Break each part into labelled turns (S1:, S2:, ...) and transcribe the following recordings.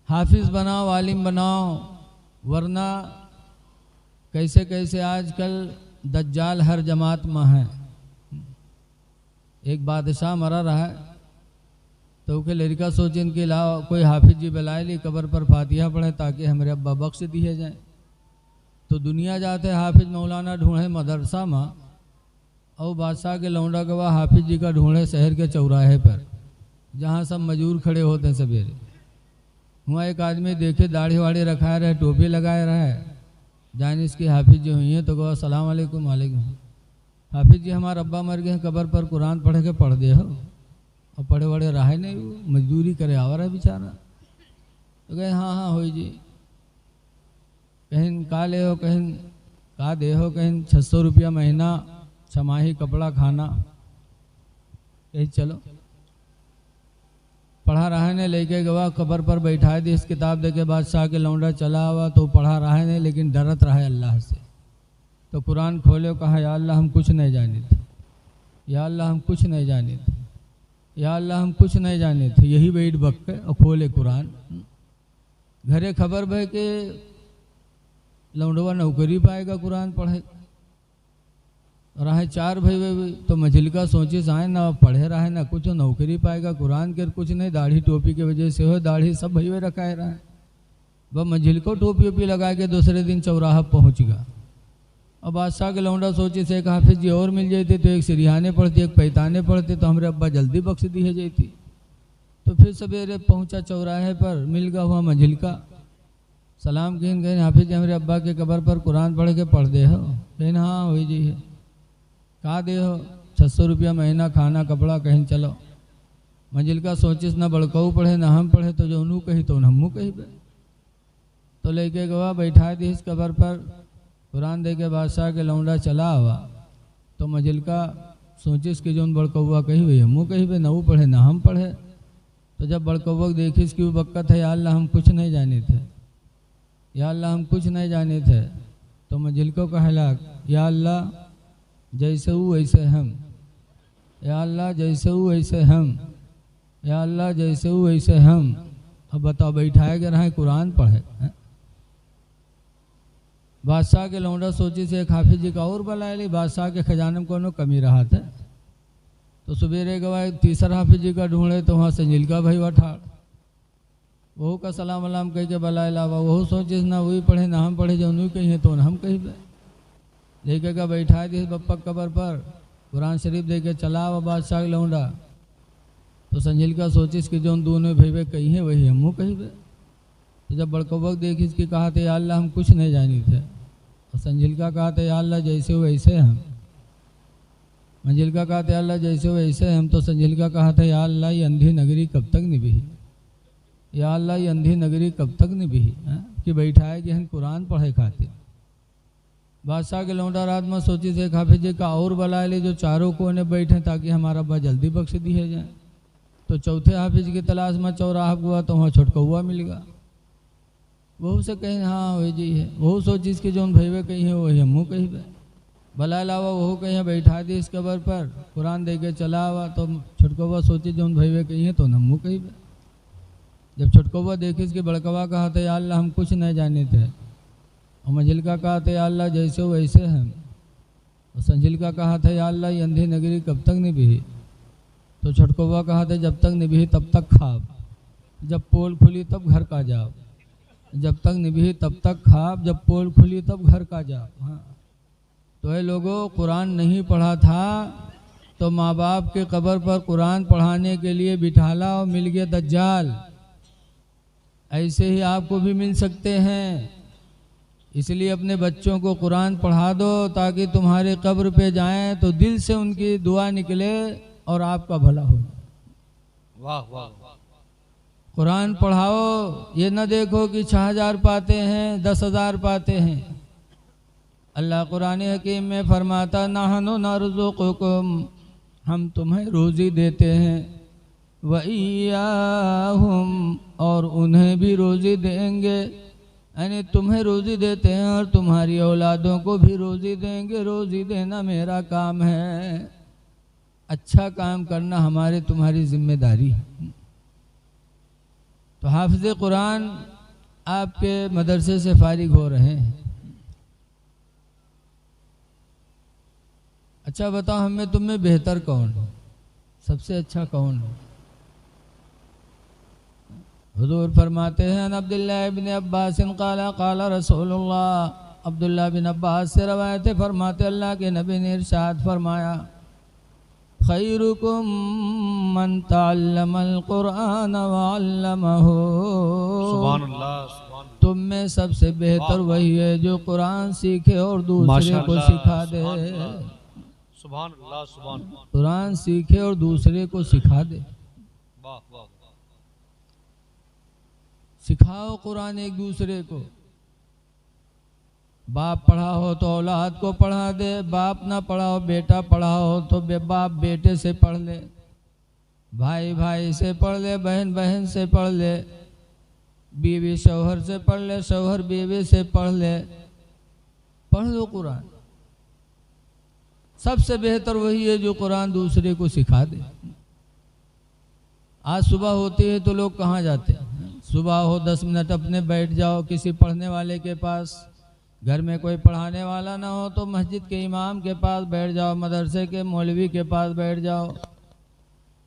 S1: हाफिज़ बनाओ, आलिम बनाओ, वरना कैसे कैसे आजकल दज्जाल हर जमात में है। एक बादशाह मरा रहा है तो के लड़का सोचें कि लाओ कोई हाफिज जी बुलाए ली, कब्र पर फातिहा पढ़े ताकि हमारे अब्बा बख्श दिए जाए। तो दुनिया जाते हाफिज मौलाना ढूंढे मदरसा में, और बादशाह के लौंडा गवा हाफिज जी का ढूंढे शहर के चौराहे पर, जहाँ सब मजूर खड़े होते हैं सवेरे। वहाँ एक आदमी देखे दाढ़ी वाड़ी रखाए रहे, टोपी लगाए रहे, जाने इसकी हाफिज जी हुई हैं तो कहा सलाम वालेकुम। वालेकुम। हाफिज जी हमारे अब्बा मर गए हैं, कब्र पर कुरान पढ़ के पढ़ दे हो। और पढ़े बड़े रहे नहीं, वो मजदूरी करे आवा रहा बेचारा। तो कहे हाँ हाँ हो जी, कहीं का ले हो, कहीं का दे हो, कहीं 600 रुपया महीना, छमाही कपड़ा खाना, कहीं चलो। पढ़ा रहा ने लेके गवा कब्र पर बैठा दी, इस किताब दे के बादशाह के लौंडा चला हुआ तो पढ़ा रहा है नहीं, लेकिन डरत रहा है अल्लाह से। तो कुरान खोले, कहा या अल्लाह हम कुछ नहीं जाने थे, या अल्लाह हम कुछ नहीं जाने थे, या अल्लाह हम कुछ नहीं जाने थे। यही बैठ बक और खोले कुरान। घरे खबर भय के लौंडवा नौकरी पाएगा कुरान पढ़े रहे। 4 भाई तो मझिलका सोचे आए ना पढ़े रहे ना कुछ नौकरी पाएगा कुरान के कुछ नहीं, दाढ़ी टोपी की वजह से हो, दाढ़ी सब भैया रखाए रहे। वह मझिलको टोपी ओपी लगा के दूसरे दिन चौराहा पहुँच गया। और बादशाह के लौंडा सोचे से एक हाफिज जी और मिल जाते तो एक सिरियाने पढ़ते एक पैताने पढ़ते तो हमारे अब्बा जल्दी बख्श दिए जाती। तो फिर सवेरे पहुंचा चौराहे पर, मिल गया हुआ मंझिलका। सलाम कहीं गए हाफिज जी हमारे अब्बा के कब्र पर कुरान पढ़ के पढ़ दे हो। कहीं हाँ हो जी है। कहा दे हो 600 रुपया महीना, खाना कपड़ा, कहीं चलो। मंझिलका सोचिस ना बड़कऊ पढ़े ना हम पढ़े, तो जो उनू कही तो हमू कही। तो लेके गवा बैठा दी इस कब्र पर, कुरान दे के बादशाह के लौंडा चला हुआ। तो मजिलका सोचिस कि जो बड़कौआ कही हुई हमू कही ना वो पढ़े ना हम पढ़े। तो जब बड़कौआ देखिस कि वो बक्कत है, या अल्लाह हम कुछ नहीं जाने थे, या अल्लाह हम कुछ नहीं जाने थे। तो मजिलको कहला या अल्लाह जैसे वो वैसे हम, या अल्लाह जैसे वो वैसे हम, या अल्लाह जैसे वो वैसे हम। अब बताओ बैठाए के रहे कुरान पढ़े। बादशाह के लौंडा सोची से एक हाफिज जी का और बुलाए ली, बादशाह के खजाने में कोनो कमी रहा था। तो सवेरे गवाए तीसरा हाफिज जी का ढूंढे तो वहाँ से नीलका भाई ठाड़, वह का सलाम वलाम कह के बुलाए लावा। वह सोचिस ना वही पढ़े ना हम पढ़े, जो उन्हीं कही तो हम कही। लेके का बैठा दी बप्पा कब्र पर, कुरान शरीफ दे के चला हुआ बादशाह के लौंडा। तो संझिलका सोचिस कि जो दोनों भाई कही है वही हमू कही। तो जब बड़कौबक देखिस कि कहा थे या अल्लाह हम कुछ नहीं जानी थे, और संझिलका कहा था या अल्लाह जैसे हो वैसे हम। मंझिलका कहा था अल्लाह जैसे हो वैसे हम। तो संझिलका कहा था या अल्लाह ये अंधी नगरी कब तक निभी, या अल्लाह ये अंधी नगरी कब तक निभी कि बैठाए कि हम कुरान पढ़े खाते। बादशाह के लौंडा रात में सोची से हाफिज जी का और बुलाए ले, जो चारों कोने बैठे ताकि हमारा अब्बा जल्दी बख्श दिए जाए। तो चौथे हाफिज की तलाश में चौराहा हुआ तो वहाँ छोटकौआ मिल गया। वह से कहीं हाँ वही जी है। वह सोचिस कि जो भैवे कही है वही हमू कही। भला अलावा वह कहीं बैठा दी इस कब्र पर, कुरान दे के चला हुआ। तो छोटकौआ सोची जो भैवे कही है तो हमू कही। जब छोटकौआ देखिस कि बड़कवा कहा था या अल्लाह हम कुछ नहीं जाने थे, और मंझिलका कहा था या अल्लाह जैसे हो वैसे हम, और संझिलका कहा था या अल्लाह ये अंधी नगरी कब तक निभी। तो छोटकौआ कहा था जब तक निभी तब तक खाब, जब पोल खुली तब घर का जाओ। जब तक निभी तब तक खाब, जब पोल खुली तब घर का जाओ। हाँ तो ये लोगों कुरान नहीं पढ़ा था तो माँ बाप के कब्र पर कुरान पढ़ाने के लिए बिठाला और मिल गया दज्जाल। ऐसे ही आपको भी मिल सकते हैं। इसलिए अपने बच्चों को कुरान पढ़ा दो ताकि तुम्हारे कब्र पे जाएं तो दिल से उनकी दुआ निकले और आपका भला हो।
S2: वाह वाह।
S1: कुरान पढ़ाओ, ये न देखो कि 6000 पाते हैं 10,000 पाते हैं। अल्लाह कुरान हकीम में फरमाता नहनु नरज़ुकुकुम, हम तुम्हें रोज़ी देते हैं, व इय्याहुम, और उन्हें भी रोज़ी देंगे। यानी तुम्हें रोज़ी देते हैं और तुम्हारी औलादों को भी रोज़ी देंगे। रोज़ी देना मेरा काम है, अच्छा काम करना हमारी तुम्हारी जिम्मेदारी है। तो हाफिज़ कुरान आपके मदरसे से फारिग हो रहे हैं। अच्छा बताओ, हमें तुम में बेहतर कौन है, सबसे अच्छा कौन है? हुजूर फरमाते हैं, अन अब्दुल्लाह इब्न अब्बास क़ाला क़ाला रसूलुल्लाह, अब्दुल्लाह बिन अब्बास से रवायत है, फरमाते अल्लाह के नबी ने इरशाद फरमाया, खैरुकुम मन तअल्लमल कुरान व अल्लमहु।
S2: सुभान अल्लाह, सुभान अल्लाह।
S1: तुम में सबसे बेहतर वही है जो कुरान सीखे और दूसरे को सिखा दे।
S2: सुभान अल्लाह, सुभान अल्लाह।
S1: कुरान सीखे और दूसरे को सिखा दे।
S2: वाह वाह।
S1: सिखाओ कुरान एक दूसरे को। बाप पढ़ा हो तो औलाद को पढ़ा दे, बाप ना पढ़ा हो, बेटा पढ़ा हो तो बाप बेटे से पढ़ ले, भाई भाई से पढ़ ले, बहन बहन से पढ़ ले, बीवी शौहर से पढ़ ले, शौहर बीवी से पढ़ ले। पढ़ लो कुरान। सबसे बेहतर वही है जो कुरान दूसरे को सिखा दे। आज सुबह होती है तो लोग कहाँ जाते हैं? सुबह हो 10 मिनट अपने बैठ जाओ किसी पढ़ने वाले के पास। घर में कोई पढ़ाने वाला ना हो तो मस्जिद के इमाम के पास बैठ जाओ, मदरसे के मौलवी के पास बैठ जाओ।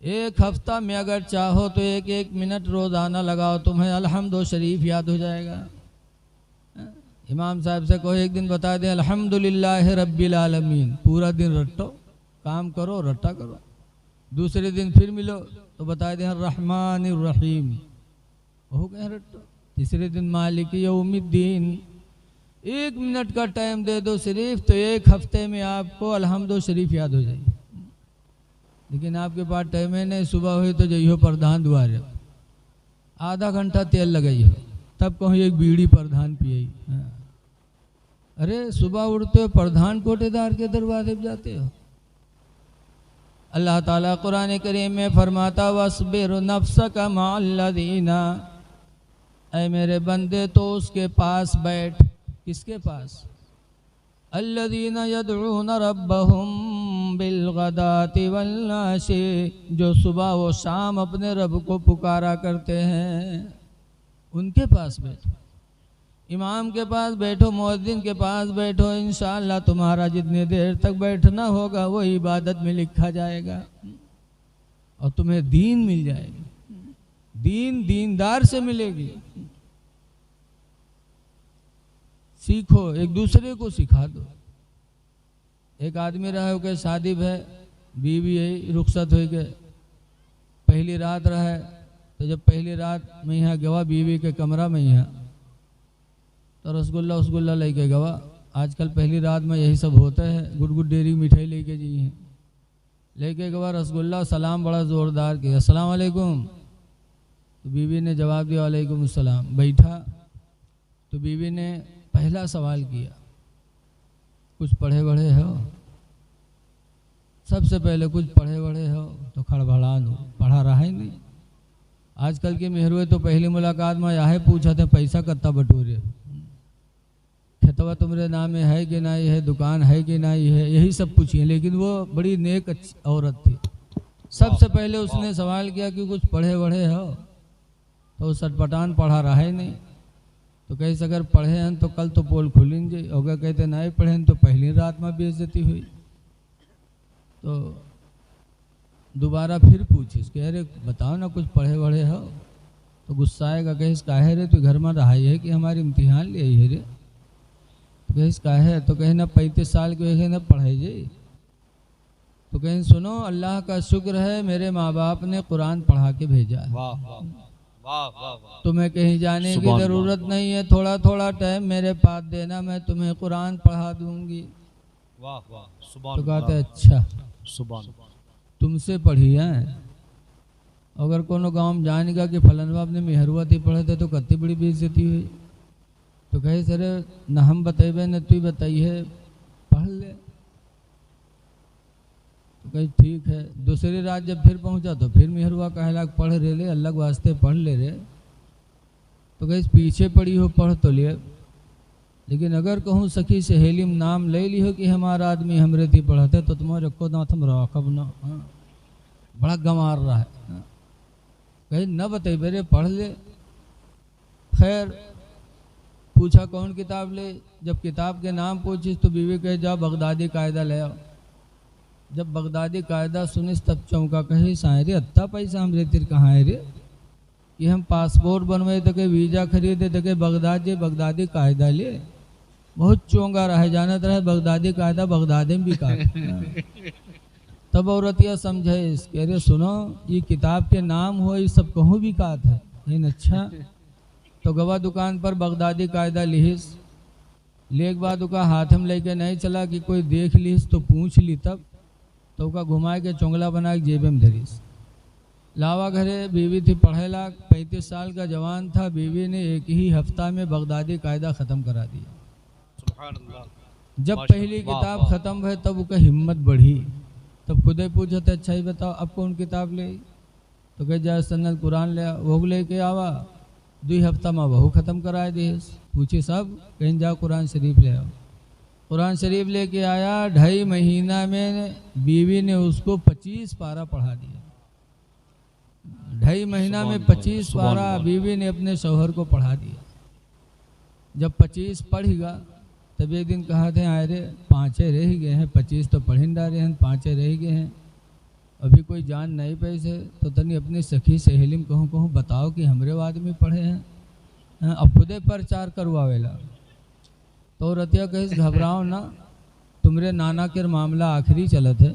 S1: एक हफ्ता में अगर चाहो तो एक एक मिनट रोज़ाना लगाओ, तुम्हें अल्हम्दु शरीफ याद हो जाएगा। इमाम साहब से कहो एक दिन बता दें अल्हम्दुलिल्लाह रब्बिल आलमीन, पूरा दिन रटो, काम करो, रट्टा करो। दूसरे दिन फिर मिलो तो बता दें रहमानिर रहीम, हो गए रट्टो। तीसरे दिन मालिक यौमिद्दीन। 1 मिनट का टाइम दे दो सिर्फ, तो एक हफ्ते में आपको अल्हम्दु शरीफ याद हो जाएगी। लेकिन आपके पास टाइम है नहीं, सुबह हुई तो जइयो प्रधान द्वारे, आधा घंटा तेल लगाई हो, तब कहो एक बीड़ी प्रधान पिए। अरे सुबह उठते हो प्रधान कोटेदार के दरवाजे पे जाते हो। अल्लाह ताला कुरान करीम में फरमाता, वस्बिर नफ्सका मअल्लज़ीना, ऐ मेरे बंदे तो उसके पास बैठ। किसके पास? अल्लज़ीना यदऊन रब्बहुम बिलगदाति वल्लाशी, जो सुबह व शाम अपने रब को पुकारा करते हैं, उनके पास बैठो। इमाम के पास बैठो, मुअज्जिन के पास बैठो, इंशाअल्लाह तुम्हारा जितनी देर तक बैठना होगा वो इबादत में लिखा जाएगा और तुम्हें दीन मिल जाएगी। दीन दीनदार से मिलेगी। सीखो, एक दूसरे को सिखा दो। एक आदमी रहा हो के शादी है, बीवी है, रुखसत हो गए, पहली रात रहा तो जब पहली रात में यहाँ गवा बीवी के कमरा में यहाँ तो रसगुल्ला लेके गवा। आजकल पहली रात में यही सब होता है, गुड़ डेरी मिठाई लेके जी हैं, लेके गवा रसगुल्ला, सलाम बड़ा ज़ोरदार किया, अस्सलाम वालेकुम। तो बीवी ने जवाब दिया वालेकुम अस्सलाम। बैठा तो बीवी ने पहला सवाल किया, कुछ पढ़े बढ़े हो? सबसे पहले कुछ पढ़े बढ़े हो? तो खड़बड़ा दो, पढ़ा रहा ही नहीं। आजकल के मेहरुए तो पहली मुलाकात में यह पूछा था पैसा कत्ता बटोरे, खेतवा तुम्हारे नाम में है कि नहीं है, दुकान है कि नहीं है, यही सब पूछिए। लेकिन वो बड़ी नेक औरत थी। सबसे पहले उसने सवाल किया कि कुछ पढ़े बढ़े हो? तो सटपटान पढ़ा रहा ही नहीं। तो कैसे अगर पढ़े हैं तो कल तो पोल खुलेंगे, अगर कहते नहीं पढ़े हैं तो पहली रात में बेइज्जती हुई। तो दोबारा फिर पूछिस कि अरे बताओ ना कुछ पढ़े बढ़े हो? तो गुस्सा आएगा, कहिस काहे रे, तो घर में रहा है कि हमारी इम्तिहान ले आई है रे? तो कहिस काहे? तो कहीं ना 35 साल के है ना पढ़ाई जाए। तो कहीं सुनो, अल्लाह का शुक्र है मेरे माँ बाप ने कुरान पढ़ा के भेजा है।
S2: वाह वाह वाह वाह वाह।
S1: तुम्हें कहीं जाने की ज़रूरत नहीं है, थोड़ा थोड़ा टाइम मेरे पास देना, मैं तुम्हें कुरान पढ़ा दूंगी।
S2: वाह वाह, सुभान
S1: तो कहते
S2: अल्लाह,
S1: अच्छा
S2: सुभान।
S1: तुमसे पढ़ी है। अगर कोनो गांव में जानेगा कि फलनवा अपने मेहरुआ थी पढ़े थे तो कत्ती बड़ी बेइज्जती हुई। तो कहे सर न हम बतेबे न तू बताइए, पढ़ ले। तो कहे ठीक है। दूसरी रात जब फिर पहुंचा तो फिर मेहरुआ कहे लाग पढ़ रे ले, अल्लाह के वास्ते पढ़ ले रे। तो कहे पीछे पड़ी हो पढ़ तो ले, लेकिन अगर कहूँ सखी सहेली में नाम ले ली हो कि हमारा आदमी हमरे थी पढ़ते तो तुम्हारे रखो ना तुम राखब ना। बड़ा गंवार रहा है। कहे न बतेबे रे, पढ़ ले। खैर पूछा कौन किताब ले। जब किताब के नाम पूछिस तो बीवी कहे जाओ बगदादी कायदा ले आओ। जब बगदादी कायदा सुनिस तब चौंका, कहे साए रे अत्ता पैसा हमरे तिर कहाँ है रे, कि हम पासपोर्ट बनवाए तो के वीज़ा खरीदे तो के बगदादी कायदा ले। बहुत चोंगा रहे, जानत रहे बगदादी कायदा बगदादी में भी का। तब औरतिया समझे, कह रहे सुनो ये किताब के नाम हो ये सब कहूँ भी कात है। लेकिन अच्छा तो गवा दुकान पर बगदादी कायदा लिहिस। ले के बाद उसका हाथ में लेके नहीं चला कि कोई देख लीस तो पूछ ली, तब तो उसका घुमाए के चोंगला बना के जेबे में धरीस। लावा घरे बीवी थी पढ़े लाख, 35 साल का जवान था। बीवी ने एक ही हफ्ता में बगदादी कायदा ख़त्म करा दिया।
S2: सुभान अल्लाह।
S1: जब
S2: माशा-
S1: पहली
S2: वाह,
S1: किताब
S2: वाह।
S1: ख़त्म हुई तब उसका हिम्मत बढ़ी। तब खुदे पूछे थे अच्छा ही बताओ अब कौन किताब ले, तो कह जाए सन्नल कुरान ले वो लेके आवा। 2 हफ्ता में वह ख़त्म कराए दिए। पूछे सब, कहीं जाओ कुरान शरीफ ले आओ। कुरान शरीफ लेके आया, 2.5 महीना में बीवी ने उसको 25 पारा पढ़ा दिया। 2.5 महीना में 25
S2: सुभान
S1: पारा
S2: अल्लाह।
S1: बीवी ने अपने शौहर को पढ़ा दिया। जब 25 पढ़ेगा तब एक दिन कहा थे आए रे 5 रह ही गए हैं, 25 तो पढ़ डाले हैं, 5 रह गए हैं, अभी कोई जान नहीं पैसे तो तनी अपनी सखी सहेली में कहूँ बताओ कि हमरे आदमी पढ़े हैं, अब खुदे प्रचार करवावेला। तो रतिया कहिस घबराओ ना, तुमरे नाना के मामला आखिरी चलत है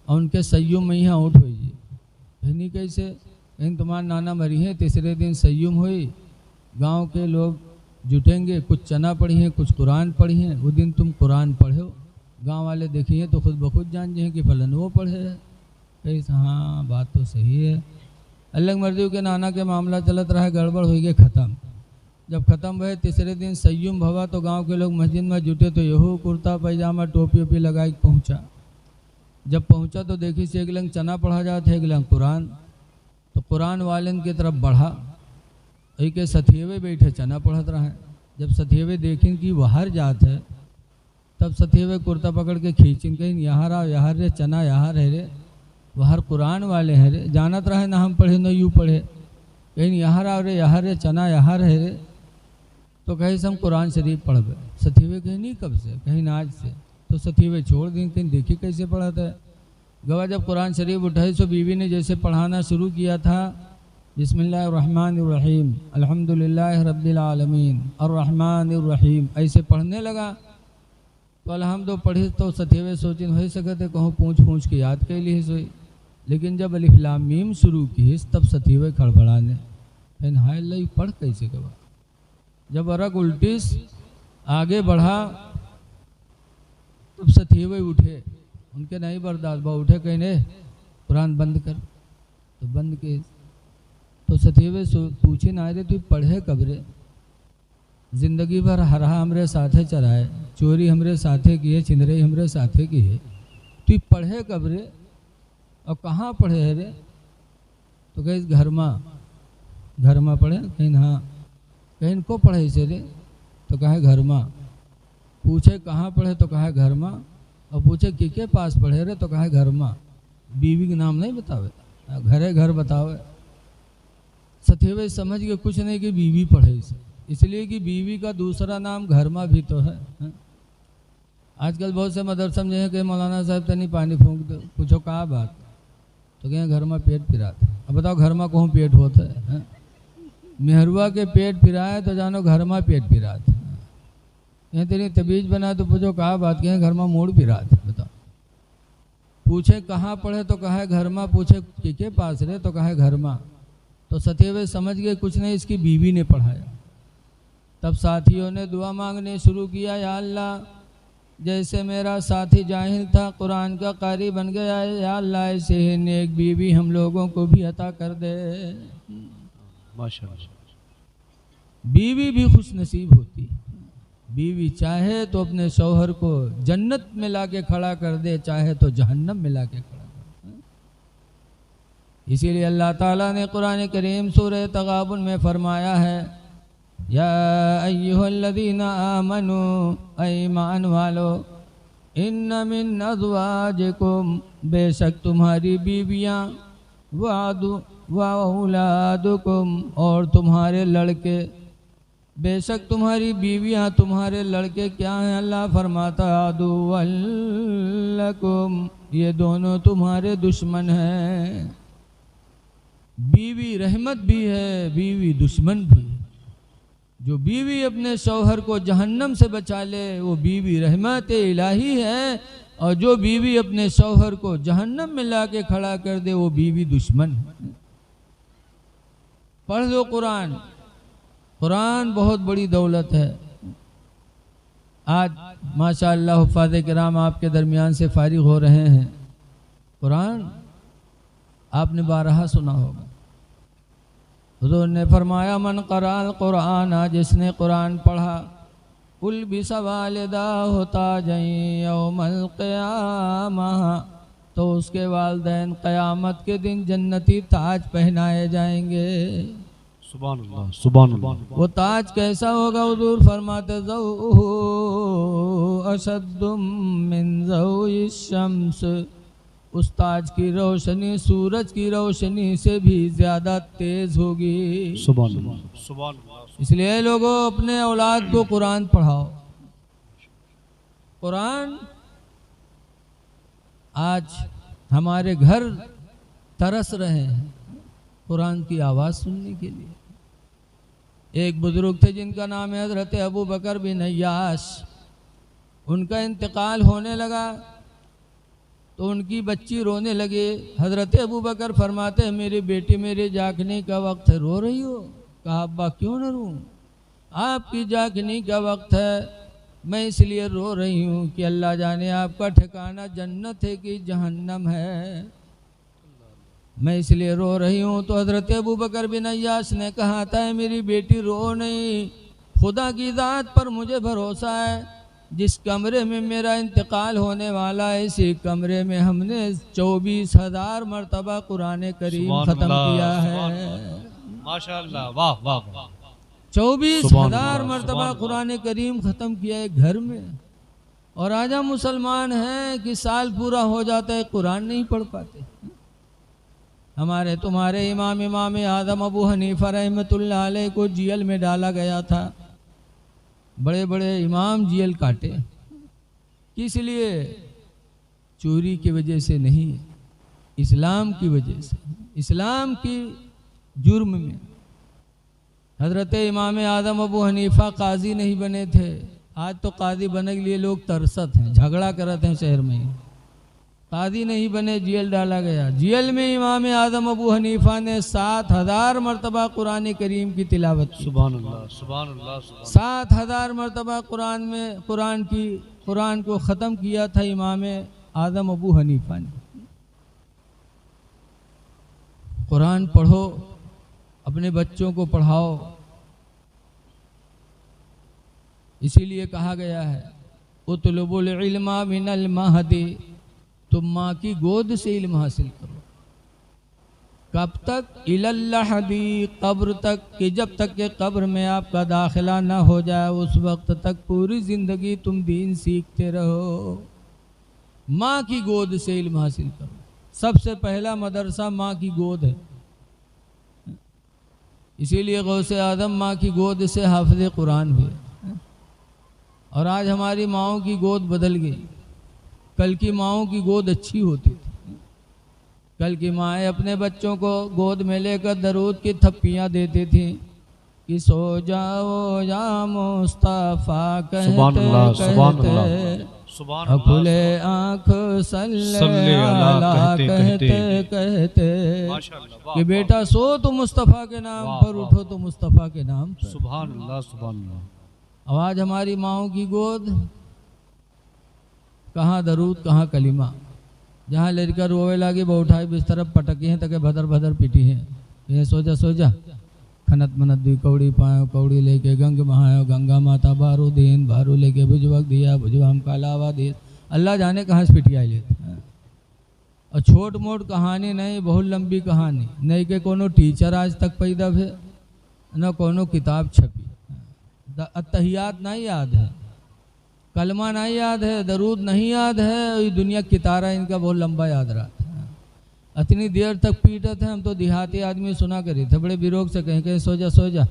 S1: और उनके सय्युम में यहाँ उठ हुई जी। कहनी कैसे, कहीं तुम्हारे नाना मरी हैं, तीसरे दिन सय्युम हुई, गांव के लोग जुटेंगे, कुछ चना पढ़ी हैं कुछ कुरान पढ़ी हैं। वो दिन तुम कुरान पढ़ो, गांव वाले देखिए तो खुद बखुद जान जाए कि फलन वो पढ़े है। कैसे हाँ बात तो सही है। अलग मर्जी के नाना के मामला चलत रहा, गड़बड़ हो गई ख़त्म। जब ख़त्म हुए तीसरे दिन सय्युम भवा तो गांव के लोग मस्जिद में जुटे तो यहू कुर्ता पैजामा टोपी ओपी लगा के पहुँचा। जब पहुँचा तो देखी से एक लंग चना पढ़ा जाता है, एक लंग कुरान। तो कुरान वालन की तरफ बढ़ा, एक सथियवे बैठे चना पढ़त रहे। जब सथियवे देखें कि बाहर जात है तब सथियवे कुर्ता पकड़ के खींचिन, कहीं यहाँ रहा यहाँ रे चना यहाँ रह रे, बाहर कुरान वाले हैं रे, जानत रहे ना हम पढ़े न यूँ पढ़े, कहीं यहाँ रहा रे यहाँ रे चना यहाँ रह रे। तो कहीं से हम कुरान शरीफ पढ़बे। सथियवे कहीं नहीं कब से, कहीं ना आज से। तो सथियवे छोड़ दी, कहीं देखी कैसे पढ़ाता है। गवा जब कुरान शरीफ उठाई तो बीवी ने जैसे पढ़ाना शुरू किया था, बिस्मिल्लाहिर्रहमानिर्रहीम अल्हम्दुलिल्लाहि रब्बिल आलमीन अर्रहमानिर्रहीम, ऐसे पढ़ने लगा। तो अल्हम्दुलिल्लाह पढ़ी तो सथियवे सोचिन हो सकते कहूँ पूछ के याद कर ली सोई। लेकिन जब अलिफ लाम मीम शुरू की तब सथियवे खड़बड़ाने, फिर हाय अल्लाह पढ़ कैसे गवा। जब अरग उल्टीस आगे बढ़ा तब सथियवे उठे, उनके नहीं बर्दाश्त बा, उठे कहीं ने कुरान बंद कर। तो बंद के तो सथियवे पूछे ना रे तू पढ़े कब रे, जिंदगी भर हरहा हमरे साथे चराए, चोरी हमरे साथे किए, चिंदरे हमरे साथे किए, तू पढ़े कब रे और कहाँ पढ़े है रे। तो कहीं घर में पढ़े, कहीं हाँ, कहीं को पढ़े से रे, तो कहे घर में। पूछे कहाँ पढ़े तो कहे घर में, और पूछे के पास पढ़े रे तो कहे घर में। बीवी के नाम नहीं बतावे, घरे घर बतावे। सथियवे समझ के कुछ नहीं कि बीवी पढ़े से, इसलिए कि बीवी का दूसरा नाम घर में भी तो है। आजकल बहुत से मदरसा में है कि मौलाना साहब तनी पानी फूंक दो, पूछो कहा बात, तो कहें घर में पेट पिराता। अब बताओ घर में कहूँ पेट होता है, मेहरुआ के पेट पिराए तो जानो घर में पेट पिरात। यहाँ तेरी तबीज बना तो पूछो कहा बात, कहें घर में मूड पिरात। बताओ पूछे कहाँ पढ़े तो कहे घर में, पूछे के पास रहे तो कहे घर में। तो सथियवे समझ गए कुछ नहीं इसकी बीवी ने पढ़ाया। तब साथियों ने दुआ मांगने शुरू किया, या अल्लाह जैसे मेरा साथी जाहिल था कुरान का कारी बन गया है, या अल्लाह ऐसे ही नेक बीवी हम लोगों को भी अता कर दे।
S2: माशाअल्लाह।
S1: बीवी भी खुश नसीब होती है। बीवी चाहे तो अपने शौहर को जन्नत में लाके खड़ा कर दे, चाहे तो जहन्नम में लाके खड़ा कर दे। इसीलिए अल्लाह ताला ने कुरान करीम सूरह तगाबुन में फरमाया है, या अय्युहल्लज़ीना आमनू, ईमान वालो, इन्न मिन अज़वाजिकुम, बेशक तुम्हारी बीवियाँ, व औलादुकुम, और तुम्हारे लड़के, बेशक तुम्हारी बीवियां तुम्हारे लड़के क्या हैं? अल्लाह फरमाता अदुव्वल लकुम, ये दोनों तुम्हारे दुश्मन हैं। बीवी रहमत भी है, बीवी दुश्मन भी है। जो बीवी अपने शौहर को जहन्नम से बचा ले वो बीवी रहमत इलाही है, और जो बीवी अपने शौहर को जहन्नम में ला के खड़ा कर दे वो बीवी दुश्मन है। पढ़ लो कुरान, कुरान बहुत बड़ी दौलत है। आज माशाअल्लाह हुफ़ाज़े किराम आपके दरमियान से फारिग हो रहे हैं। कुरान आपने बारहा सुना होगा। हुज़ूर ने फरमाया मन क़राअल कुरान, जिसने कुरान पढ़ा, कुल बिसवालिदा होता जई यौमल क़ियामह, तो उसके वालिदैन क़यामत के दिन जन्नती ताज पहनाए जाएंगे।
S2: सुभान अल्लाह, सुभान अल्लाह।
S1: वो ताज कैसा होगा? हुज़ूर फरमाते ज़ौहु अशद्दुम मिन ज़ौइ शम्स, उस ताज की रोशनी सूरज की रोशनी से भी ज़्यादा तेज़ होगी।
S2: सुभान अल्लाह, सुभान अल्लाह।
S1: इसलिए लोगों अपने औलाद को कुरान पढ़ाओ। कुरान आज हमारे घर तरस रहे हैं कुरान की आवाज़ सुनने के लिए। एक बुजुर्ग थे जिनका नाम है हज़रत अबू बकर बिन अय्याश। उनका इंतकाल होने लगा तो उनकी बच्ची रोने लगे। हज़रत अबू बकर फरमाते हैं मेरी बेटी मेरे जागने का वक्त है, रो रही हो? कहा अब्बा क्यों न रोऊं, आपकी जागने का वक्त है, मैं इसलिए रो रही हूँ कि अल्लाह जाने आपका ठिकाना जन्नत है कि जहन्नम है, मैं इसलिए रो रही हूँ। तो हज़रत अबू बकर बिन अय्याश ने कहा था मेरी बेटी रो नहीं, खुदा की ज़ात पर मुझे भरोसा है, जिस कमरे में मेरा इंतकाल होने वाला है इसी कमरे में हमने 24,000 मरतबा कुरान करीम ख़त्म किया है।
S2: माशाअल्लाह, वाह वाह वाह।
S1: 24,000 मरतबा कुरान करीम ख़त्म किया है घर में। और आज हम मुसलमान हैं कि साल पूरा हो जाता है कुरान नहीं पढ़ पाते। हमारे तुम्हारे इमाम आदम अबू हनीफा रहमतुल्लाह अलैह को जेल में डाला गया था। बड़े बड़े इमाम जेल काटे, किस लिए? चोरी की वजह से नहीं, इस्लाम की वजह से। इस्लाम की जुर्म में हज़रत इमाम आदम अबू हनीफा काजी नहीं बने थे। आज तो काजी बनने के लिए लोग तरसत हैं, झगड़ा करते हैं शहर में। काजी नहीं बने, जेल डाला गया। जेल में इमाम आदम अबू हनीफा ने 7,000 मरतबा कुरान करीम की तिलावत की।
S2: सुभान अल्लाह, सुभान अल्लाह।
S1: 7,000 मरतबा कुरान को ख़त्म किया था इमाम आदम अबू हनीफा ने। कुरान पढ़ो, अपने बच्चों को पढ़ाओ। इसीलिए कहा गया है उतलुबुल इल्मा मिनल महदी, तुम माँ की गोद से इल्म हासिल करो। कब तक? इलल लहदी, कब्र तक, कि जब तक के कब्र में आपका दाखिला ना हो जाए उस वक्त तक पूरी ज़िंदगी तुम दीन सीखते रहो। माँ की गोद से इल्म हासिल करो। सबसे पहला मदरसा माँ की गोद है। इसीलिए गौसे आदम माँ की गोद से हाफिज़ कुरान हुए। और आज हमारी माँओं की गोद बदल गई। कल की माँओं की गोद अच्छी होती थी। कल की माएँ अपने बच्चों को गोद में लेकर दरूद की थप्पियाँ देती थीं कि सो जाओ या मुस्तफ़ा कहते कहते, खुले आँख सल्ले अला कहते कहते, कि बेटा सो तो मुस्तफ़ा के नाम पर, उठो तो मुस्तफ़ा के नाम पर।
S2: सुभान अल्लाह, सुभान अल्लाह।
S1: आवाज़ हमारी माँओं की गोद, कहाँ दरूद कहाँ कलीमा। जहाँ लड़का रोवे लागे वो उठाए बिस्तर पटकी हैं तक भदर भदर पिटी हैं। ये सोजा सोजा खनत मनत दी कौड़ी पायो, कौड़ी लेके गंग महायो, गंगा माता बारू दीन, बारू लेके भुजवक दिया, भुजवा हम कालावा दे। अल्लाह जाने कहाँ से पिटिया लेते हैं। और छोट मोट कहानी नहीं, बहुत लंबी कहानी नहीं के कोनो टीचर आज तक पैदा भे, न कोनो किताब छपी। अत्तहियात नहीं याद है, कलमा नहीं याद है, दरूद नहीं याद है, ये दुनिया की तारा इनका बहुत लंबा याद रहा है। इतनी देर तक पीटे थे। हम तो देहाती आदमी सुना करे थे, बड़े विरोग से कहीं कहीं सो जा।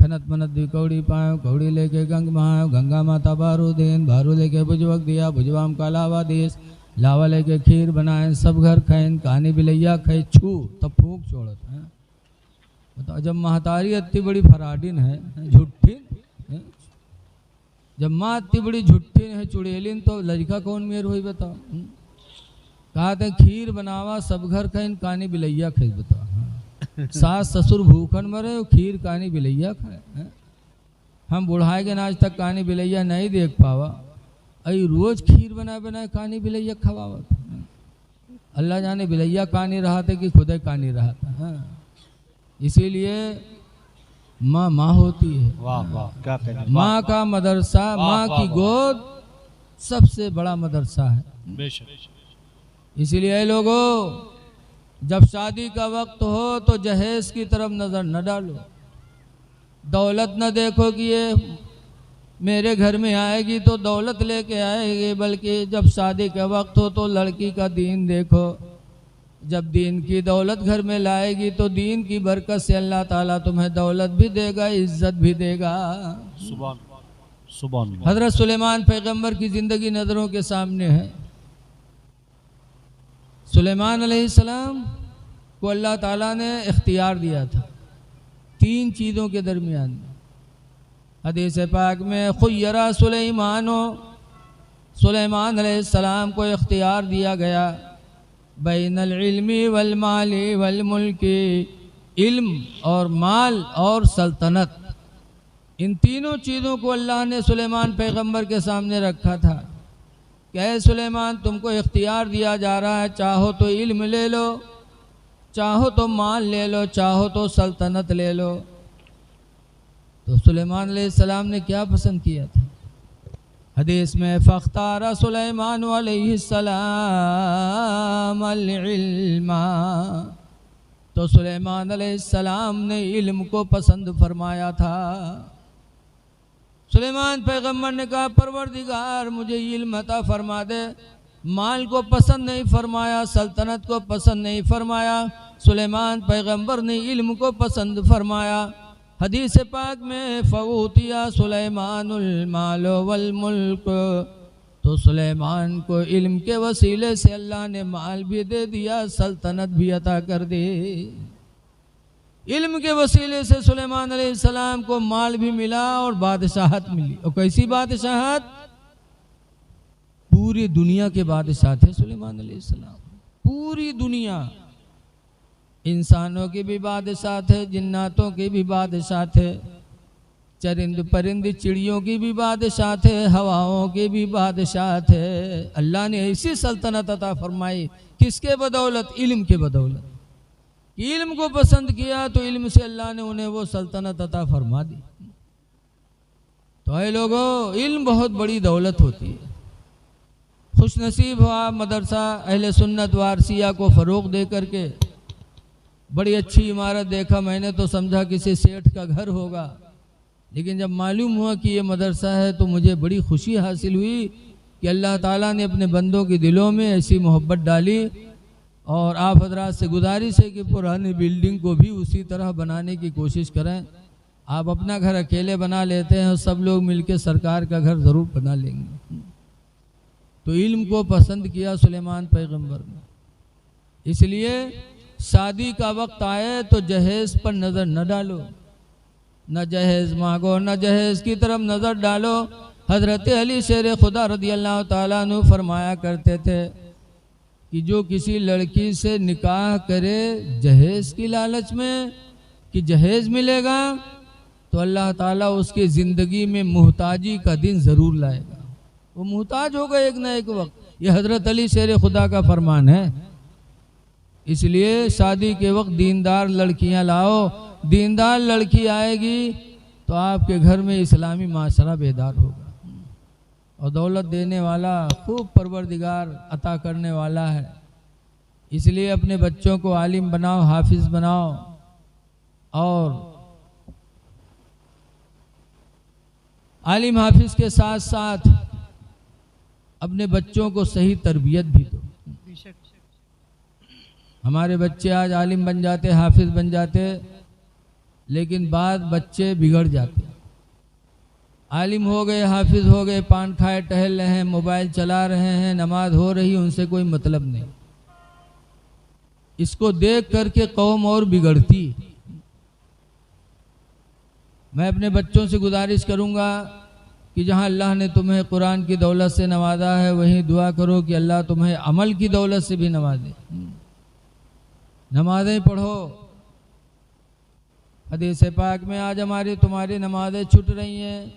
S1: खनत मनत दी कौड़ी पायो, कौड़ी लेके गंग महायो, गंगा माता बारू देन, बारू लेके भुजवक दिया, भुजवाम का लावा देश, लावा लेके खीर बनाए, सब घर खैन, कहानी बिलैया खाए, छू तब फूक छोड़त है। बताओ, जब महतारी इतनी बड़ी फराडिन है, झुट्ठिन, जब माँ इतनी बड़ी झुट्ठिन है, चुड़ैलिन, तो लड़का कौन मेर हुई बताओ। कहा था खीर बनावा, सब घर खैन, कहानी बिलैया खाए। बताओ, सास ससुर भूखन मरे, खीर कहानी बिलैया खाए। हम बुढ़ाए के आज तक कहानी बिलैया नहीं देख पावा, अई रोज खीर बनाए बनाए कहानी बिलैया खवावत। अल्लाह जाने बिलैया कहानी रहा था कि खुद कहानी रहा था। इसीलिए माँ माँ होती है।
S2: वाह वाह, क्या कहना।
S1: माँ का मदरसा, माँ की गोद सबसे बड़ा मदरसा है।
S2: बेशक।
S1: इसीलिए लोगों, जब शादी का वक्त हो तो जहेज की तरफ नजर न डालो। दौलत न देखो कि ये मेरे घर में आएगी तो दौलत लेके आएगी, बल्कि जब शादी का वक्त हो तो लड़की का दीन देखो। जब दीन की दौलत घर में लाएगी तो दीन की बरकत से अल्लाह ताला तुम्हें दौलत भी देगा, इज्जत भी देगा।
S2: सुभान सुभान।
S1: हजरत सुलेमान पैगंबर की जिंदगी नजरों के सामने है। सुलेमान अलैहिस्सलाम को अल्लाह ताला ने इख्तियार दिया था 3 चीज़ों के दरमियान में। हदीस पाक में खुय्यरा सुलेमान अलैहिस्सलाम को इख्तियार दिया गया बैनल इल्मी वल माली वल मुल्की, इल्म और माल और सल्तनत, इन तीनों चीज़ों को अल्लाह ने सुलेमान पैगंबर के सामने रखा था। क्या सुलेमान, तुमको इख्तियार दिया जा रहा है, चाहो तो इल्म ले लो, चाहो तो माल ले लो, चाहो तो सल्तनत ले लो। तो सुलेमान अलैहिस्सलाम ने क्या पसंद किया था? हदीस में फ़ख्तारा सुलेमान अलैहिस्सलाम अल-इल्मा, तो सुलेमान अलैहिस्सलाम ने इल्म को पसंद फरमाया था। सुलेमान पैगम्बर ने कहा, परवरदिगार मुझे इल्म अता फरमा दे। माल को पसंद नहीं फरमाया, सल्तनत को पसंद नहीं फरमाया, सुलेमान पैगम्बर ने इल्म को पसंद फरमाया। हदीस पाक में फ़ऊतिया सुलेमानुल मालो वल मुल्क, तो सुलेमान को इल्म के वसीले से अल्लाह ने माल भी दे दिया, सल्तनत भी अता कर दी। इल्म के वसीले से सुलेमान अलैहिस्सलाम को माल भी मिला और बादशाहत मिली। और कैसी बादशाहत? पूरी दुनिया के बादशाह थे सुलेमान अलैहिस्सलाम। पूरी दुनिया, इंसानों के भी बादशाह थे, जिन्नातों के भी बादशाह थे, चरिंद परिंद चिड़ियों की भी बादशाह थे, हवाओं के भी बादशाह थे। अल्लाह ने ऐसी सल्तनत अता फरमाई, किसके बदौलत? इल्म के बदौलत। इल्म को पसंद किया तो इल्म से अल्लाह ने उन्हें वो सल्तनत अता फरमा दी। तो ऐ लोगों, इल्म बहुत बड़ी दौलत होती है। खुश नसीब हो आप मदरसा अहले सुन्नत वारसिया को फ़रोग़ दे करके। बड़ी अच्छी इमारत देखा मैंने तो समझा किसी सेठ का घर होगा, लेकिन जब मालूम हुआ कि ये मदरसा है तो मुझे बड़ी खुशी हासिल हुई कि अल्लाह ताला ने अपने बंदों के दिलों में ऐसी मोहब्बत डाली। और आप हजरात से गुजारिश है कि पुरानी बिल्डिंग को भी उसी तरह बनाने की कोशिश करें। आप अपना घर अकेले बना लेते हैं और सब लोग मिलकर सरकार का घर ज़रूर बना लेंगे। तो इल्म को पसंद किया सुलेमान पैगंबर ने। इसलिए शादी का वक्त आए तो जहेज़ पर नज़र न डालो, न जहेज़ मांगो, न जहेज़ की तरफ नज़र डालो। हज़रत अली शेर खुदा रज़ी अल्लाह ताला अन्हु फरमाया करते थे कि जो किसी लड़की से निकाह करे जहेज़ की लालच में कि जहेज़ मिलेगा, तो अल्लाह ताला उसकी ज़िंदगी में मुहताजी का दिन ज़रूर लाएगा। वो मुहताज होगा एक न एक वक्त। ये हज़रत अली शेर खुदा का फरमान है। इसलिए शादी के वक्त दीनदार लड़कियां लाओ। दीनदार लड़की आएगी तो आपके घर में इस्लामी माशरा बेदार होगा। और दौलत देने वाला खूब परवरदिगार अता करने वाला है। इसलिए अपने बच्चों को आलिम बनाओ, हाफिज़ बनाओ, और आलिम हाफिज़ के साथ साथ अपने बच्चों को सही तरबियत भी दो। हमारे बच्चे आज आलिम बन जाते, हाफिज बन जाते, लेकिन बाद बच्चे बिगड़ जाते। आलिम हो गए, हाफिज हो गए, पान खाए टहल रहे हैं, मोबाइल चला रहे हैं, नमाज हो रही, उनसे कोई मतलब नहीं। इसको देख करके कौम और बिगड़ती। मैं अपने बच्चों से गुजारिश करूंगा कि जहां अल्लाह ने तुम्हें कुरान की दौलत से नवाजा है, वहीं दुआ करो कि अल्लाह तुम्हें अमल की दौलत से भी नवाजे। नमाजें पढ़ो। हदीस पाक में आज हमारी तुम्हारी नमाजें छूट रही हैं।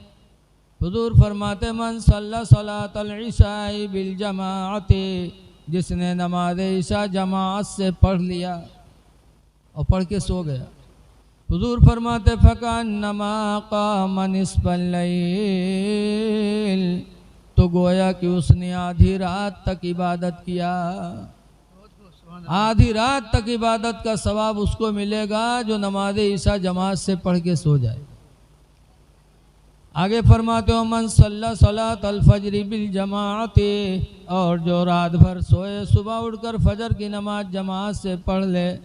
S1: हुजूर फरमाते मन सल्ला सलातल इशाई बिल जमाअते, जिसने नमाज ईशा जमात से पढ़ लिया और पढ़ के सो गया, हुजूर फरमाते फकान्नमा क़ाम निस्फ़ल लैल, तो गोया कि उसने आधी रात तक इबादत किया। आधी रात तक इबादत का सवाब उसको मिलेगा जो नमाज ईशा जमात से पढ़ के सो जाए। आगे फरमाते हो मन सल्ला सलात अल फजरी बिल जमाअते, और जो रात भर सोए सुबह उठकर फजर की नमाज जमात से पढ़ ले,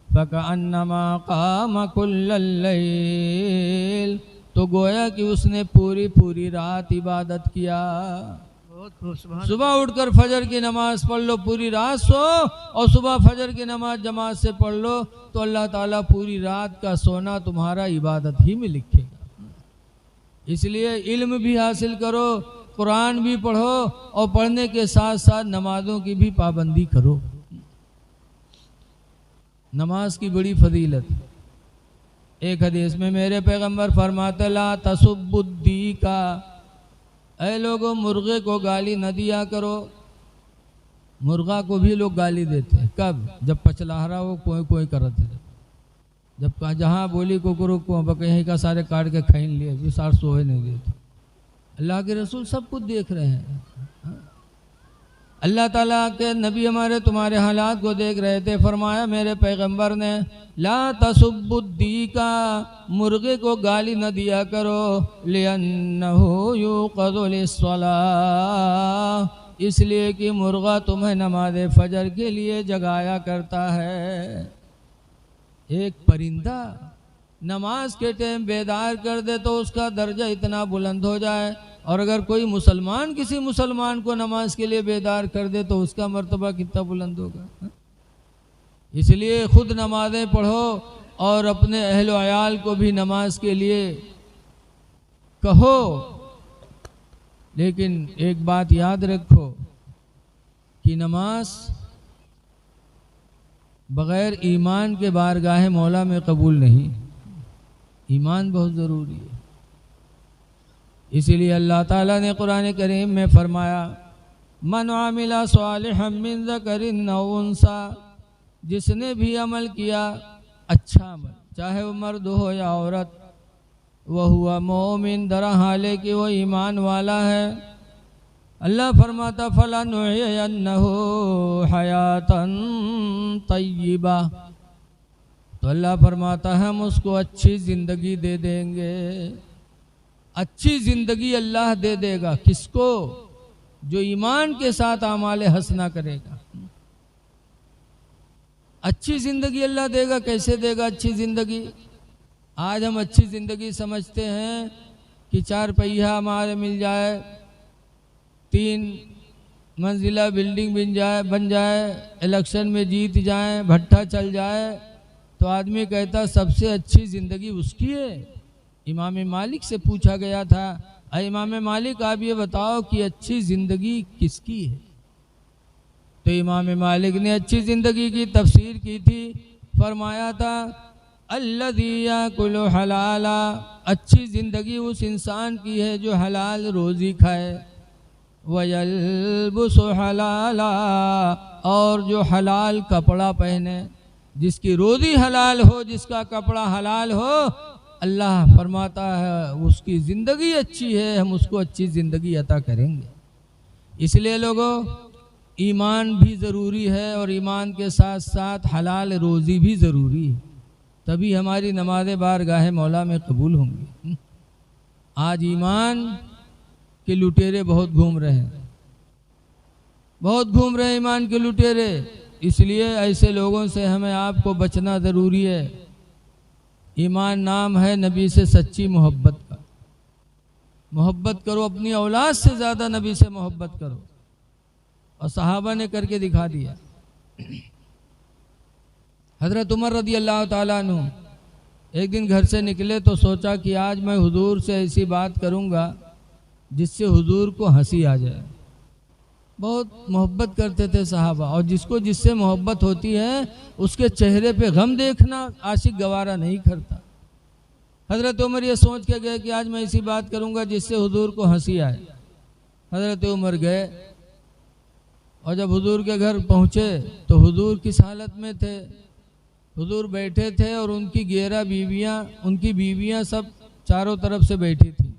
S1: फकअन्नमा क़ाम कुल्लल लैल, तो गोया कि उसने पूरी पूरी रात इबादत किया। सुबह उठकर फजर की नमाज पढ़ लो, पूरी रात सो, और सुबह फजर की नमाज जमात से पढ़ लो, तो अल्लाह ताला पूरी रात का सोना तुम्हारा इबादत ही में लिखेगा। इसलिए इल्म भी हासिल करो, कुरान भी पढ़ो, और पढ़ने के साथ साथ नमाजों की भी पाबंदी करो। नमाज की बड़ी फजीलत। एक हदीस में मेरे पैगंबर फरमाते ला तसुब्बुद्दी का, ऐ लोगों मुर्गे को गाली न दिया करो। मुर्गा को भी लोग गाली देते हैं, कब? जब पचलाहरा हो, कोई कोई करत है, जब कहा जहाँ बोली कुकुर को बकही का सारे काट के खींच लिए, भी सार सोए नहीं देते। अल्लाह के रसूल सब कुछ देख रहे हैं। अल्लाह ताला के नबी हमारे तुम्हारे हालात को देख रहे थे। फरमाया मेरे पैगंबर ने ला तसुब्बुद्दी का, मुर्गे को गाली न दिया करो, लिअन्नहु युक़ज़ु लिस्सलाह, इसलिए कि मुर्गा तुम्हें नमाज फजर के लिए जगाया करता है। एक परिंदा नमाज के टाइम बेदार कर दे तो उसका दर्जा इतना बुलंद हो जाए, और अगर कोई मुसलमान किसी मुसलमान को नमाज के लिए बेदार कर दे तो उसका मर्तबा कितना बुलंद होगा। इसलिए खुद नमाजें पढ़ो और अपने अहल व अयाल को भी नमाज के लिए कहो। लेकिन एक बात याद रखो कि नमाज बग़ैर ईमान के बारगाह मौला में कबूल नहीं। ईमान बहुत ज़रूरी है। इसीलिए अल्लाह ताला ने कुरान करीम में फरमाया मन आमिला सालिहम मिन ज़करिन औ उन्सा, जिसने भी अमल किया अच्छा अमल, चाहे वो मर्द हो या औरत, वह हुआ मोमिन, दरा हाले कि वो ईमान वाला है। अल्लाह फरमाता फलनुहयन्नहु हयातन तय्यिबा, तो अल्लाह फरमाता है हम उसको अच्छी ज़िंदगी दे देंगे। अच्छी ज़िंदगी अल्लाह दे देगा किसको? जो ईमान के साथ आमाले हसना करेगा। अच्छी ज़िंदगी अल्लाह देगा। कैसे देगा अच्छी ज़िंदगी? आज हम अच्छी ज़िंदगी समझते हैं कि 4 पहिया हमारे मिल जाए, 3 मंजिला बिल्डिंग बन जाए, इलेक्शन में जीत जाए, भट्टा चल जाए, तो आदमी कहता सबसे अच्छी ज़िंदगी उसकी है। इमाम मालिक से पूछा गया था, अरे इमाम मालिक आप ये बताओ कि अच्छी ज़िंदगी किसकी है? तो इमाम मालिक ने अच्छी ज़िंदगी की तफसीर की थी। फरमाया था अल्लज़ी याकुलु हलाला, अच्छी ज़िंदगी उस इंसान की है जो हलाल रोज़ी खाए, वयल्बसु हलाला, और जो हलाल कपड़ा पहने, जिसकी रोज़ी हलाल हो, जिसका कपड़ा हलाल हो, अल्लाह फरमाता है उसकी ज़िंदगी अच्छी है, हम उसको अच्छी ज़िंदगी अता करेंगे। इसलिए लोगों ईमान भी ज़रूरी है, और ईमान के साथ साथ हलाल रोज़ी भी ज़रूरी है, तभी हमारी नमाज़ें बारगाह मौला में कबूल होंगी। आज ईमान के लुटेरे बहुत घूम रहे हैं, बहुत घूम रहे हैं ईमान के लुटेरे। इसलिए ऐसे लोगों से हमें आपको बचना ज़रूरी है। ईमान नाम है नबी से सच्ची मोहब्बत का। मोहब्बत करो, अपनी औलाद से ज़्यादा नबी से मोहब्बत करो, और सहाबा ने करके दिखा दिया। हज़रत उमर रदी अल्लाह ताला अन्हु एक दिन घर से निकले तो सोचा कि आज मैं हुजूर से ऐसी बात करूंगा जिससे हुजूर को हंसी आ जाए। बहुत मोहब्बत करते थे सहाबा, और जिसको जिससे मोहब्बत होती है उसके चेहरे पे गम देखना आशिक गवारा नहीं करता। हज़रत उमर ये सोच के गए कि आज मैं ऐसी बात करूंगा जिससे हुजूर को हंसी आए। हज़रत उमर गए, और जब हुजूर के घर पहुँचे तो हुजूर किस हालत में थे। हुजूर बैठे थे और उनकी 11 बीवियाँ, उनकी बीवियाँ सब चारों तरफ से बैठी थी।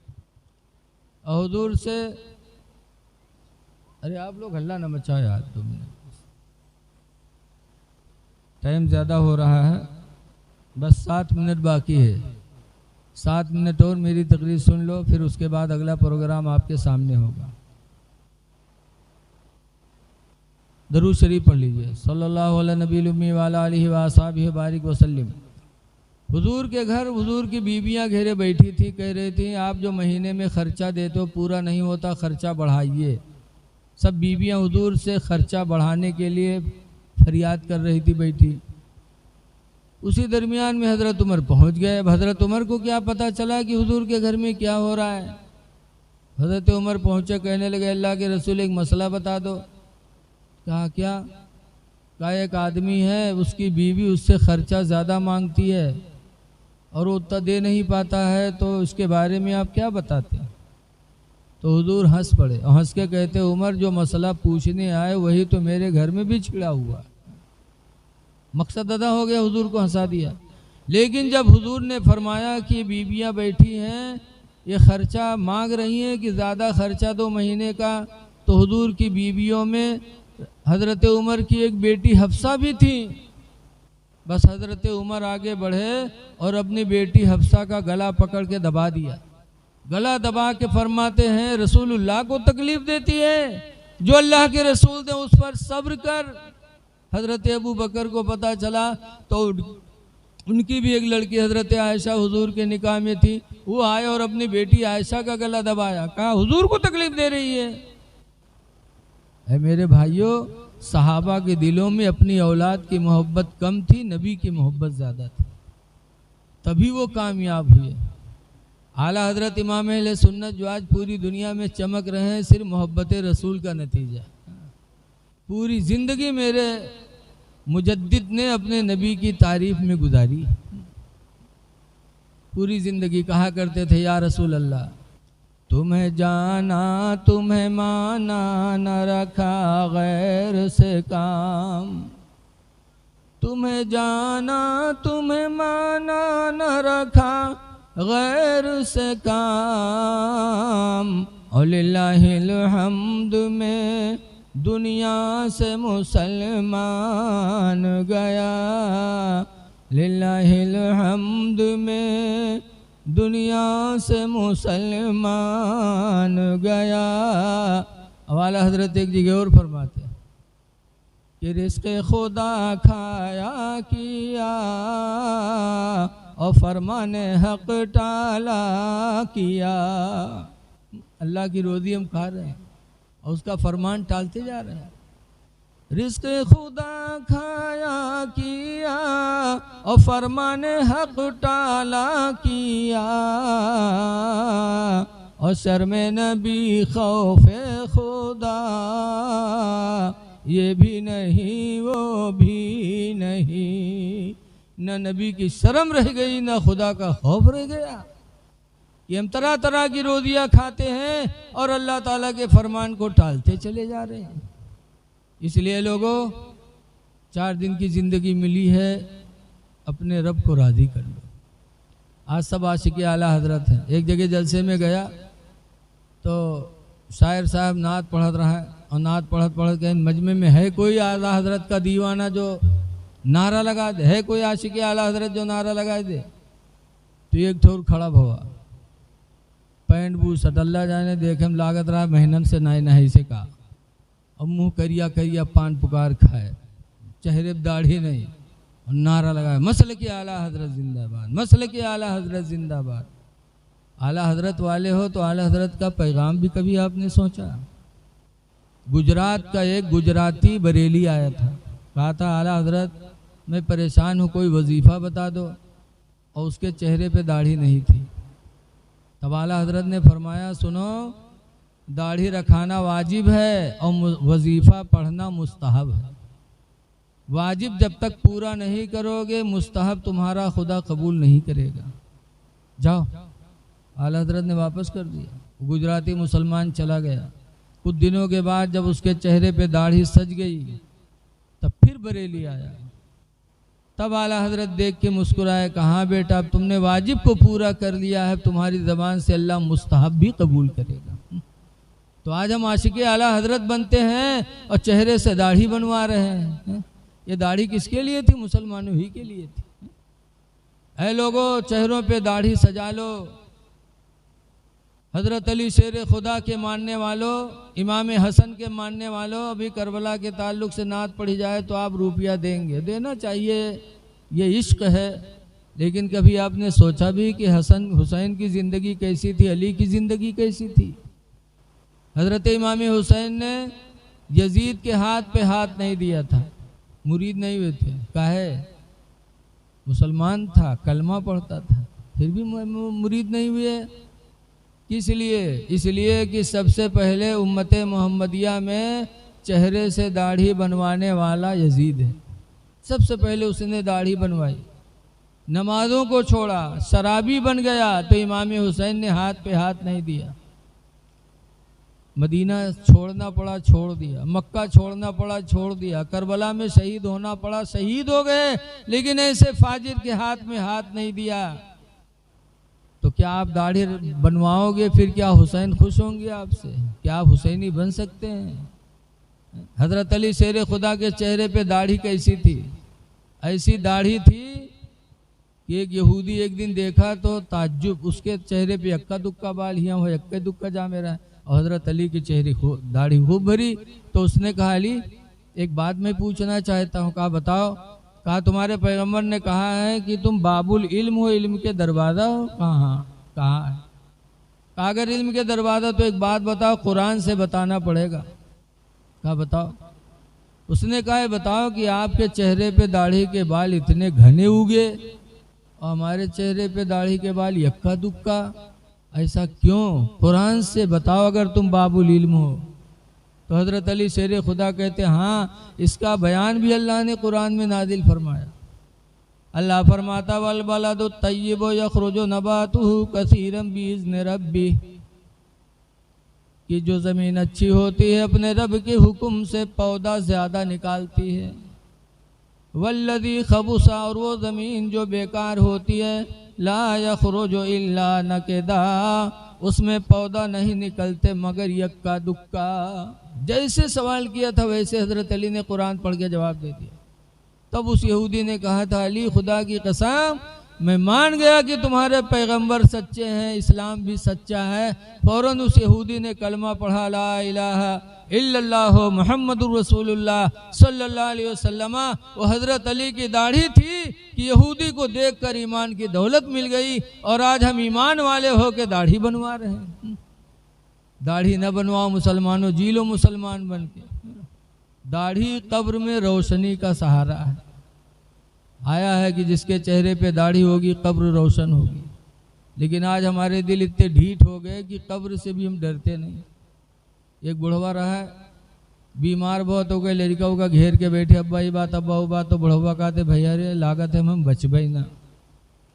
S1: और हुजूर से, अरे आप लोग हल्ला न मचाओ यार, 2 मिनट, टाइम ज़्यादा हो रहा है, बस 7 मिनट बाकी है। 7 मिनट और मेरी तकरीर सुन लो, फिर उसके बाद अगला प्रोग्राम आपके सामने होगा। दरूद शरीफ पढ़ लीजिए, सल्लल्लाहु अलैहि नबील उम्मी वाला अलैहि वसहबिहि बारिक वसल्लम। हुजूर के घर हुजूर की बीवियां घेरे बैठी थी, कह रही थी आप जो महीने में खर्चा देते हो पूरा नहीं होता, खर्चा बढ़ाइए। सब बीवियां हुजूर से खर्चा बढ़ाने के लिए फरियाद कर रही थी बैठी। उसी दरमियान में हज़रत उमर पहुंच गए। हज़रत उमर को क्या पता चला कि हुजूर के घर में क्या हो रहा है। हज़रत उमर पहुंचे, कहने लगे अल्लाह के रसूल एक मसला बता दो। कहा क्या? कहा एक आदमी है, उसकी बीवी उससे खर्चा ज़्यादा मांगती है और वो उतना दे नहीं पाता है, तो इसके बारे में आप क्या बताते हैं? तो हुजूर हंस पड़े और हंस के कहते उमर जो मसला पूछने आए वही तो मेरे घर में भी छिड़ा हुआ। मकसद अदा हो गया, हुजूर को हंसा दिया। लेकिन जब हुजूर ने फरमाया कि बीवियां बैठी हैं, ये खर्चा मांग रही हैं कि ज़्यादा खर्चा 2 महीने का, तो हुजूर की बीवियों में हज़रत उमर की एक बेटी हफ्सा भी थी। बस हज़रत उमर आगे बढ़े और अपनी बेटी हफ्सा का गला पकड़ के दबा दिया। गला दबा के फरमाते हैं रसूलुल्लाह को तकलीफ देती है, जो अल्लाह के रसूल थे उस पर सब्र कर। हज़रत अबू बकर को पता चला तो उनकी भी एक लड़की हज़रत आयशा हुजूर के निकाह में थी, वो आए और अपनी बेटी आयशा का गला दबाया, कहा हुजूर को तकलीफ दे रही है। मेरे भाइयों, सहाबा के दिलों में अपनी औलाद की मोहब्बत कम थी, नबी की मोहब्बत ज़्यादा थी, तभी वो कामयाब हुए। आला हज़रत इमाम अहले सुन्नत जो आज पूरी दुनिया में चमक रहे हैं, सिर्फ मोहब्बत रसूल का नतीजा। पूरी ज़िंदगी मेरे मुजद्दिद ने अपने नबी की तारीफ में गुजारी। पूरी ज़िंदगी कहा करते थे या रसूल अल्लाह, तुम्हें जाना तुम्हें माना न रखा गैर से काम, तुम्हें जाना तुम्हें माना न रखा गैर से काम। और लिल्लाहिल हम्द में दुनिया से मुसलमान गया, लिल्लाहिल हम्द में दुनिया से मुसलमान गया। हवाला हज़रत एक जगह और फरमाते हैं कि रिज़्क़ खुदा खाया किया और फरमाने हक़ टाला किया। अल्लाह की रोज़ी हम खा रहे हैं और उसका फरमान टालते जा रहे हैं। रिज़्क़ खुदा खाया किया और फरमाने हक़ टाला किया, और शर्म नबी खौफ़े खुदा ये भी नहीं वो भी नहीं। न नबी की शर्म रह गई, न खुदा का खौफ रह गया। ये हम तरह तरह की रोज़ियाँ खाते हैं और अल्लाह ताला के फरमान को टालते चले जा रहे हैं। इसलिए लोगों, 4 दिन की ज़िंदगी मिली है, अपने रब को राज़ी कर लो। आज सब आशिक़ आला हज़रत हैं। एक जगह जलसे में गया तो शायर साहब नात पढ़ रहा है और नात पढ़त पढ़त कहीं मजमे में है कोई आला हज़रत का दीवाना जो नारा लगा दे, है कोई आशिक़ आला हज़रत जो नारा लगा दे। तो एक ठोर खड़ा हुआ, पैंट बू सटल्ला जाने देखे में लागत रहा मेहनत से नहीं से कहा, अब मुँह करिया करिया पान पुकार खाए, चेहरे पे दाढ़ी नहीं, और नारा लगाया मसल की आला हजरत जिंदाबाद, मसल की आला हजरत जिंदाबाद। आला हजरत वाले हो तो आला हजरत का पैगाम भी कभी आपने सोचा? गुजरात का एक गुजराती बरेली आया था, कहा था आला हजरत मैं परेशान हूँ, कोई वजीफ़ा बता दो, और उसके चेहरे पे दाढ़ी नहीं थी। तब आला हजरत ने फरमाया सुनो, दाढ़ी रखाना वाजिब है और वजीफ़ा पढ़ना मुस्तहब है। वाजिब जब तक पूरा नहीं करोगे, मुस्तहब तुम्हारा खुदा कबूल नहीं करेगा। जाओ। आला हजरत ने वापस कर दिया। गुजराती मुसलमान चला गया। कुछ दिनों के बाद जब उसके चेहरे पे दाढ़ी सज गई, तब फिर बरेली आया। तब आला हजरत देख के मुस्कुराए, कहाँ बेटा अब तुमने वाजिब को पूरा कर लिया है, तुम्हारी ज़बान से अल्लाह मुस्तहब भी कबूल करेगा। तो आज हम आशिक़े आला हजरत बनते हैं और चेहरे से दाढ़ी बनवा रहे हैं। ये दाढ़ी किसके लिए थी? मुसलमानों ही के लिए थी। ऐ लोगों, चेहरों पे दाढ़ी सजा लो। हज़रत अली शेर खुदा के मानने वालों, इमाम हसन के मानने वालों, अभी करबला के ताल्लुक़ से नात पढ़ी जाए तो आप रुपया देंगे, देना चाहिए, ये इश्क है। लेकिन कभी आपने सोचा भी कि हसन हुसैन की ज़िंदगी कैसी थी, अली की ज़िंदगी कैसी थी? हज़रत इमाम हुसैन ने यजीद के हाथ पे हाथ नहीं दिया था, मुरीद नहीं हुए थे। काहे? मुसलमान था, कलमा पढ़ता था, फिर भी मुरीद नहीं हुए। किस लिए? इसलिए कि सबसे पहले उम्मत मोहम्मदिया में चेहरे से दाढ़ी बनवाने वाला यजीद है। सबसे पहले उसने दाढ़ी बनवाई, नमाज़ों को छोड़ा, शराबी बन गया, तो इमाम हुसैन ने हाथ पे हाथ नहीं दिया। मदीना छोड़ना पड़ा, छोड़ दिया। मक्का छोड़ना पड़ा, छोड़ दिया। करबला में शहीद होना पड़ा, शहीद हो गए, लेकिन ऐसे फाजिर के हाथ में हाथ नहीं दिया। तो क्या आप दाढ़ी बनवाओगे? फिर क्या हुसैन खुश होंगे आपसे? क्या आप हुसैनी बन सकते हैं? हज़रत अली शेर खुदा के चेहरे पे दाढ़ी कैसी थी? ऐसी दाढ़ी थी कि एक यहूदी एक दिन देखा तो ताज्जुब, उसके चेहरे पे यक्का दुक्का बाल, यहाँ हो यक्का दुक्का जा मेरा, और हज़रत अली के चेहरे दाढ़ी खूब भरी। तो उसने कहा अली एक बात मैं पूछना चाहता हूँ। कहा बताओ। कहा तुम्हारे पैगंबर ने कहा है कि तुम बाबुल इल्म हो, इल्म के दरवाज़ा हो। कहा है। कहा अगर इल्म के दरवाज़ा तो एक बात बताओ, कुरान से बताना पड़ेगा। कहा बताओ। उसने कहा बताओ कि आपके चेहरे पे दाढ़ी के बाल इतने घने उगे और हमारे चेहरे पे दाढ़ी के बाल यक्का दुक्का, ऐसा क्यों? कुरान से बताओ अगर तुम बाबुल इल्म हो। तो हज़रत अली शेर खुदा कहते हाँ, इसका बयान भी अल्लाह ने कुरान में नाजिल फरमाया। अल्लाह फरमाता वल बलदु तय्यिबु यखरुजु नबातुहु कसीरन बिइज़्नि रब्बी, कि जो ज़मीन अच्छी होती है अपने रब के हुक्म से पौधा ज़्यादा निकालती है। वल्लज़ी खबुसा, और वो ज़मीन जो बेकार होती है, ला यखरुजु इल्ला नकदा, उसमें पौधा नहीं निकलते मगर यक्का दुक्का। जैसे सवाल किया था वैसे हज़रत अली ने कुरान पढ़ के जवाब दे दिया। तब उस यहूदी ने कहा था अली खुदा की कसम मैं मान गया कि तुम्हारे पैगंबर सच्चे हैं, इस्लाम भी सच्चा है। फ़ौरन उस यहूदी ने कलमा पढ़ा, ला इलाहा इल्लल्लाह मुहम्मदुर रसूलुल्लाह सल्लल्लाहु अलैहि वसल्लम। वो हज़रत अली की दाढ़ी थी कि यहूदी को देखकर ईमान की दौलत मिल गई, और आज हम ईमान वाले हो के दाढ़ी बनवा रहे हैं। दाढ़ी न बनवाओ मुसलमानों, जी लो मुसलमान बन के। दाढ़ी कब्र में रोशनी का सहारा है। आया है कि जिसके चेहरे पे दाढ़ी होगी कब्र रोशन होगी। लेकिन आज हमारे दिल इतने ढीठ हो गए कि कब्र से भी हम डरते नहीं। एक बुढ़वा रहा है, बीमार बहुत हो गए, लड़का का घेर के बैठे, अब्बा ये बात अब्बा वो बात। तो बुढ़वा कहते भैया रे लागत है हम बचबे ना।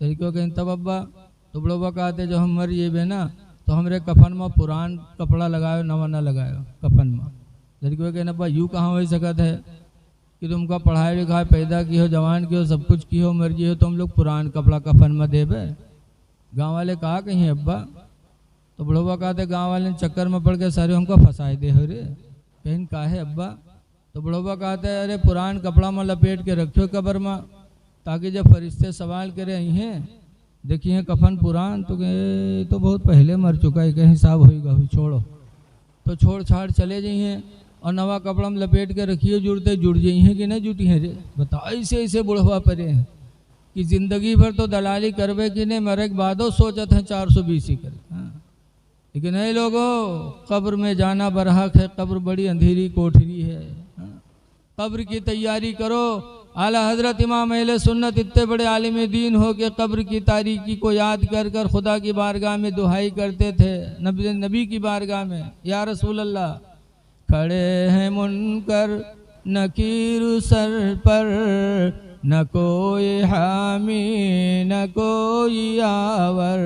S1: लड़का कहें तब अब्बा। तो बुढ़वा कहते जो हम मर जेबे ना तो हमरे कफन में पुरान कपड़ा लगायो, नवा ना लगायो कफन में। लड़के कहना अब्बा यूँ कहाँ हो सकत है कि तुमका पढ़ाई लिखाई पैदा की हो, जवान की हो, सब कुछ की हो, मर्जी हो, तो हम लोग पुरान कपड़ा कफन में देबे। गाँव वाले कहा कहीं अब्बा। तो बुढ़वा कहते गाँव वाले ने चक्कर में पड़ के सारे हमको फंसाए दे हो रे। कहीं काहे अब्बा। तो बुढ़वा कहते अरे पुरान कपड़ा में लपेट के रखो कब्र में, ताकि जब फरिश्ते सवाल करे आई हैं देखिए कफन पुरान, तो कहे तो बहुत पहले मर चुका है, कहीं हिसाब होगा, छोड़ो। तो छोड़ छाड़ चले जाइए। और नवा कपड़ा में लपेट के रखिए, जुड़ते जुड़ जाई हैं कि नहीं जुटी हैं रे। बताओ ऐसे ऐसे बुढ़वा परे हैं कि ज़िंदगी भर तो दलाली करवे कि नहीं, मरे के बादो सोचत हैं 420 ही करे। हाँ। लेकिन नहीं लोगों, कब्र में जाना बरहक है, कब्र बड़ी अंधेरी कोठरी है। हाँ। कब्र की तैयारी करो। आला हजरत इमाम अहले सुन्नत इतने बड़े आलिम दीन हो के कब्र की तारीकी को याद कर कर खुदा की बारगाह में दुहाई करते थे, नबी की बारगाह में, या रसूल अल्लाह खड़े हैं मुनकर नकीर सर पर, न कोई हामी न कोई आवर।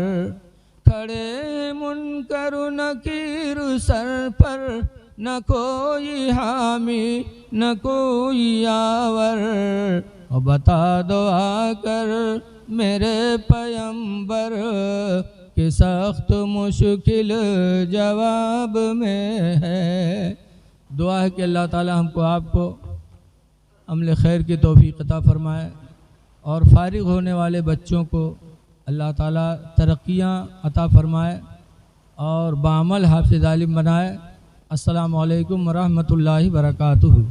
S1: खड़े मुनकर नकीर सर पर, न कोई हामी न कोई आवर। और बता दो आकर मेरे पैगंबर कि सख्त मुश्किल जवाब में है। दुआ है कि अल्लाह ताला हमको आपको अमल खैर की तौफीक अता फरमाए और फारिग होने वाले बच्चों को अल्लाह ताला तरक्कियाँ अता फरमाए और बामल हाफिज़ आलिम बनाए। अस्सलामु अलैकुम वरहमतुल्लाहि वबरकातुहू।